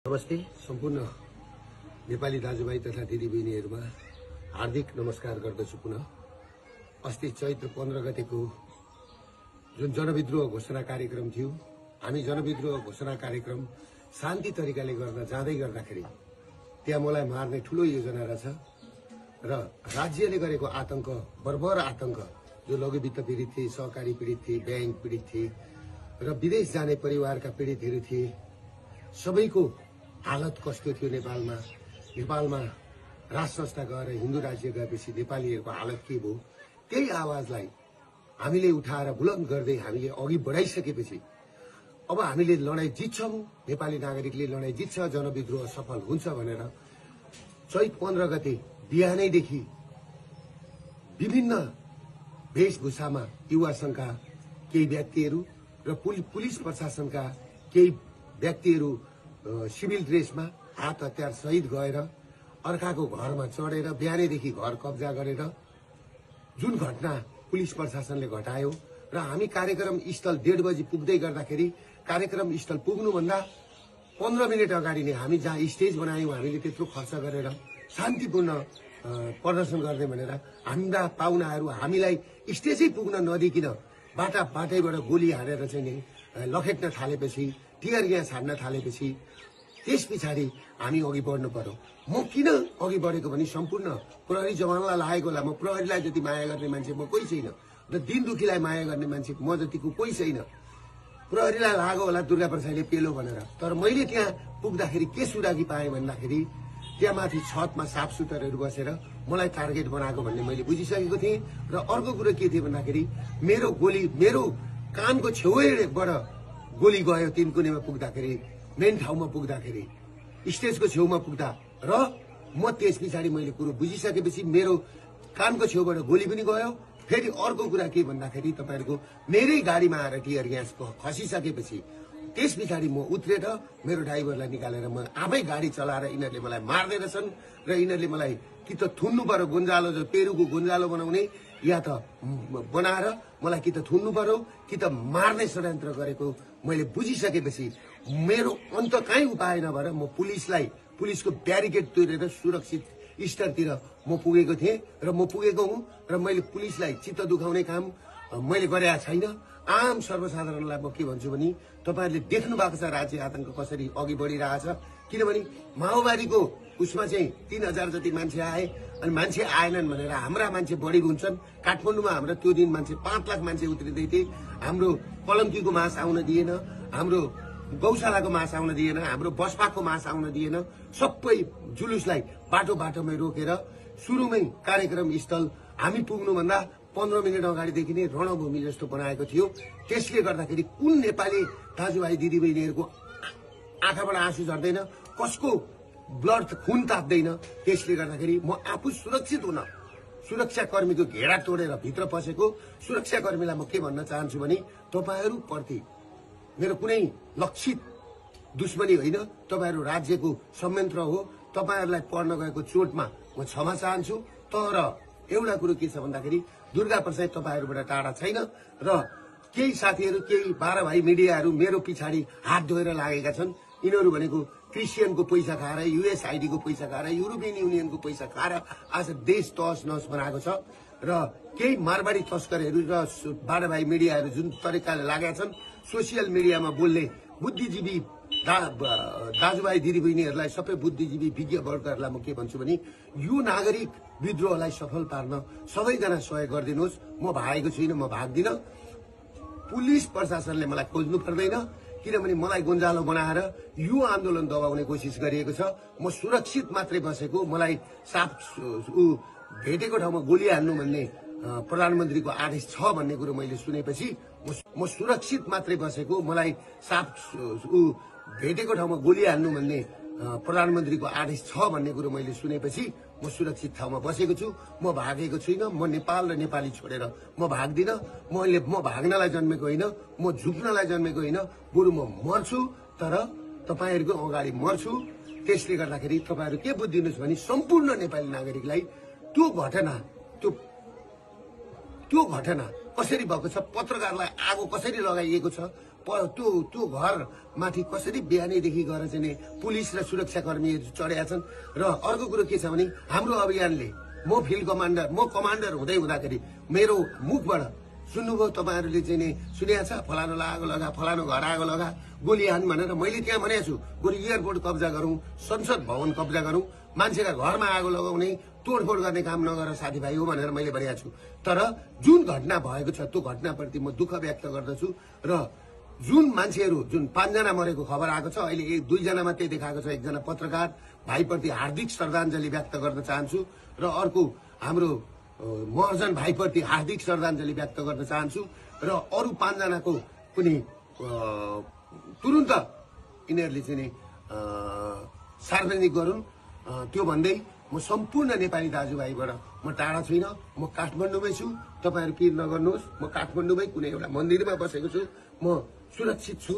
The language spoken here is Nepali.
नमस्ते सम्पूर्ण नेपाली दाजुभाइ तथा दिदीबहिनीहरुमा हार्दिक नमस्कार गर्दछु। पुनः अस्ति चैत्र 15 गतेको जुन जनविद्रोह घोषणा कार्यक्रम थियो, हामी जनविद्रोह घोषणा कार्यक्रम शान्ति तरिकाले गर्न जाँदै गर्दाखेरि त्यहाँ मलाई मार्ने ठूलो योजना रहेछ र राज्यले गरेको आतंक, बर्बर आतंक, जो लघुवित्त पीडित थिए, सहकारी पीडित थिए, बैंक पीडित थिए र विदेश जाने परिवारका पीडितहरू थिए, सबैको हालत कस्तो थियो नेपालमा राज संस्था गएर हिन्दू राज्य गएपछि नेपालीहरूको हालत के भयो, त्यही आवाजलाई हामीले उठाएर बुलन्द गर्दै हामीले अघि बढाइसकेपछि अब हामीले लडाई जित्छौं, नेपाली नागरिकले लडाई जित्छ, जनविद्रोह सफल हुन्छ भनेर चैत 15 गते बिहानैदेखि विभिन्न वेशभूषामा युवा संघका केही व्यक्तिहरू र पुलिस प्रशासनका केही व्यक्तिहरू सिभिल ड्रेसमा हात हतियार सहित गएर अर्काको घरमा चढेर बिहानैदेखि घर कब्जा गरेर जुन घटना पुलिस प्रशासनले घटायो र हामी कार्यक्रम स्थल 1:30 बजे पुग्दै गर्दाखेरि कार्यक्रम स्थल पुग्नुभन्दा 15 मिनेट अगाडि नै हामी जहाँ स्टेज बनायौं, हामीले त्यत्रो खर्च गरेर शान्तिपूर्ण प्रदर्शन गर्ने भनेर हाम्रा पाहुनाहरू हामीलाई स्टेजै पुग्न नदिकिन बाटाबाट गोली हानेर चाहिँ नि लखेट्न थालेपछि, टियर ग्यास हान्न थालेपछि त्यस पछाडि हामी अघि बढ्नु पर्यो। म किन अघि बढेको भने सम्पूर्ण प्रहरी जवानलाई लागेको होला। म प्रहरीलाई जति माया गर्ने मान्छे म कोही छैन र दिन दुखीलाई माया गर्ने मान्छे म जतिको कोही छैन। प्रहरीलाई लागेको होला दुर्गा प्रसादले पेलो भनेर, तर मैले त्यहाँ पुग्दाखेरि के सुरागी पाएँ भन्दाखेरि त्यहाँ माथि छतमा साफसुतरहरू बसेर मलाई टार्गेट बनाएको भन्ने मैले बुझिसकेको थिएँ। र अर्को कुरो के थियो भन्दाखेरि मेरो कानको छेउबाट गोली गयो। तिनकुनेमा पुग्दाखेरि, मेन ठाउँमा पुग्दाखेरि, स्टेजको छेउमा पुग्दा र म त्यस पछाडि मैले कुरो बुझिसकेपछि मेरो कानको छेउबाट गोली पनि गयो। फेरि अर्को कुरा के भन्दाखेरि तपाईहरुको मेरै गाडीमा आएर टियर ग्यास खसिसकेपछि त्यस पछाडि म उत्रेर मेरो ड्राइभरलाई निकालेर म आफै गाडी चलाएर यिनीहरूले मलाई मार्दै रहेछन् र यिनीहरूले मलाई कि त थुन्नु पर्यो, गुन्जालो, पेरुको गुन्जालो बनाउने, या त बनाएर मलाई कि त थुन्नु पर्यो कि त मार्ने षड्यन्त्र गरेको मैले बुझिसकेपछि मेरो अन्त कहीँ उपाय नभएर म पुलिसको ब्यारिकेड तोडेर सुरक्षित स्थलतिर म पुगेको थिएँ र म पुगेको हुँ र मैले पुलिसलाई चित्त दुखाउने काम मैले गरेका छैन। आम सर्वसाधारणलाई म के भन्छु भने तपाईहरुले देख्नु भएको छ राज्य आतंक कसरी अघि बढिरहेछ। किनभने माओवादीको उसमा चाहिँ 3000 जति मान्छे आए अनि मान्छे आएनन् भनेर हाम्रा मान्छे बढी हुन्छन्। काठमाडौँमा हाम्रो त्यो दिन मान्छे 5 लाख मान्छे उत्रिदै थिए। हाम्रो पलम्कीको मास आउन दिएन, हाम्रो गौशालाको मास आउन दिएन, हाम्रो बसपाको मास आउन दिएन। सबै जुलुसलाई बाटोमै रोकेर सुरुमै कार्यक्रम स्थल हामी पुग्नुभन्दा 15 मिनेट अगाडिदेखि नै रणभूमि जस्तो बनाएको थियो। त्यसले गर्दाखेरि कुन नेपाली दाजुभाइ दिदीबहिनीहरूको आँखाबाट आँसु झर्दैन, कसको ब्लड खुन ताप्दैन। त्यसले गर्दाखेरि म आफू सुरक्षित हुन सुरक्षाकर्मीको घेरा तोडेर भित्र पसेको सुरक्षाकर्मीलाई म के भन्न चाहन्छु भने तपाईहरु प्रति मेरो कुनै लक्षित दुश्मनी होइन, तपाईहरु राज्यको संयन्त्र हो। तपाईहरुलाई पर्न गएको चोटमा म क्षमा चाहन्छु। तर एउटा कुरो के छ भन्दाखेरि दुर्गा प्रसाद तपाईहरुबाट टाढा छैन र केही साथीहरु, केही 12 भाइ मिडियाहरु मेरो पछाडि हात धोएर लागेका छन्। यिनीहरु भनेको क्रिस्चियनको पैसा खाएर, युएसआईडी को पैसा खाएर, युरोपियन युनियनको पैसा खाएर आज देश तहस नहस बनाएको छ र केही मारवाडी तस्करहरु र 12 भाइ मिडियाहरु जुन तरिकाले लागेका छन् सोशल मिडियामा बोल्ने बुद्धिजीवी दाजुभाइ दिदीबहिनीहरुलाई, सबै बुद्धिजीवी विज्ञ वर्गहरुलाई म के भन्छु भने यो नागरिक विद्रोहलाई सफल पार्न सबैजना सहयोग गरिदिनुहोस्। म भागेको छुइनँ, म भाग्दिन। पुलिस प्रशासनले मलाई खोज्नु पर्दैन, किनभने मलाई गुन्जालो बनाएर यो आन्दोलन दबाउने कोसिस गरिएको छ। म सुरक्षित मात्रै बसेको, मलाई भेटेको ठाउँमा गोली हान्नु भन्ने प्रधानमन्त्रीको आदेश छ भन्ने कुरो मैले सुनेपछि म सुरक्षित मात्रै बसेको, मलाई भेटेको ठाउँमा गोली हान्नु भन्ने प्रधानमन्त्रीको आदेश छ भन्ने कुरो मैले सुनेपछि म सुरक्षित ठाउँमा बसेको छु। म भागेको छुइनँ। म नेपाल र नेपाली छोडेर म भाग्दिन। म भाग्नलाई जन्मेको होइन, म झुक्नलाई जन्मेको होइन, बरु म मर्छु, तर तपाईहरुको अगाडि मर्छु। त्यसले गर्दाखेरि तपाईहरु के बुझ्दिनुस् भने सम्पूर्ण नेपाली नागरिकलाई त्यो घटना कसरी भएको छ, पत्रकारलाई आगो कसरी लगाइएको छ, त्यो घर माथि कसरी बिहानैदेखि गएर चाहिँ नि पुलिस र सुरक्षाकर्मीहरू चढेका छन्। र अर्को कुरो के छ भने हाम्रो अभियानले म फिल्ड कमान्डर हुँदै हुँदाखेरि मेरो मुखबाट सुन्नुभयो तपाईँहरूले चाहिँ नि सुनेको छ फलानो आगो लगा फलानो घर आगो लगा गोली हान भनेर मैले त्यहाँ भनेको छु बरु एयरपोर्ट कब्जा गरौँ संसद भवन कब्जा गरौँ मान्छेका घरमा आगो लगाउने तोडफोड गर्ने काम नगर साथीभाइ हो भनेर मैले भनेको छु। तर जुन घटना भएको छ त्यो घटनाप्रति म दुःख व्यक्त गर्दछु र जुन मान्छेहरू जुन 5 जना मरेको खबर आएको छ अहिले 2 जना मात्रै देखाएको छ। एकजना पत्रकार भाइप्रति हार्दिक श्रद्धाञ्जली व्यक्त गर्न चाहन्छु र अर्को हाम्रो महर्जन भाइप्रति हार्दिक श्रद्धाञ्जली व्यक्त गर्न चाहन्छु र अरू 5 जनाको पनि तुरुन्त यिनीहरूले चाहिँ नि सार्वजनिक गरून्। त्यो भन्दै म सम्पूर्ण नेपाली दाजुभाइबाट म टाढा छुइनँ, म काठमाडौँमै छु। तपाईँहरू पिर नगर्नुहोस्, म काठमाडौँमै कुनै एउटा मन्दिरमा बसेको छु, म सुरक्षित छु।